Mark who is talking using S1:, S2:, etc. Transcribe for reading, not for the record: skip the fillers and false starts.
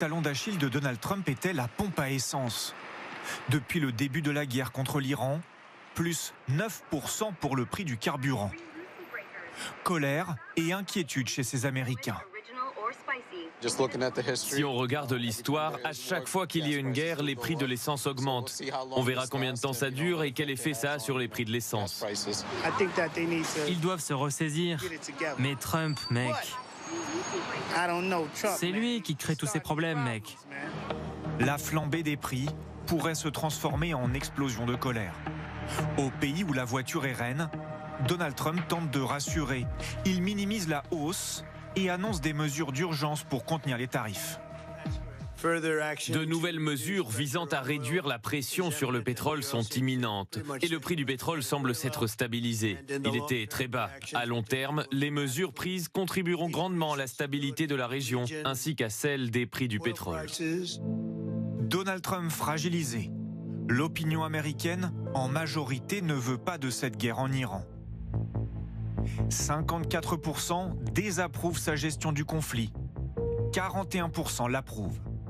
S1: talon d'Achille de Donald Trump était la pompe à essence. Depuis le début de la guerre contre l'Iran, plus 9% pour le prix du carburant. Colère et inquiétude chez ces Américains.
S2: Si on regarde l'histoire, à chaque fois qu'il y a une guerre, les prix de l'essence augmentent. On verra combien de temps ça dure et quel effet ça a sur les prix de l'essence.
S3: Ils doivent se ressaisir. Mais Trump, mec, c'est lui qui crée tous ces problèmes, mec.
S1: La flambée des prix pourrait se transformer en explosion de colère. Au pays où la voiture est reine, Donald Trump tente de rassurer. Il minimise la hausse et annonce des mesures d'urgence pour contenir les tarifs.
S2: De nouvelles mesures visant à réduire la pression sur le pétrole sont imminentes et le prix du pétrole semble s'être stabilisé. Il était très bas. À long terme, les mesures prises contribueront grandement à la stabilité de la région ainsi qu'à celle des prix du pétrole.
S1: Donald Trump fragilisé. L'opinion américaine, en majorité, ne veut pas de cette guerre en Iran. 54% désapprouvent sa gestion du conflit. 41% l'approuvent.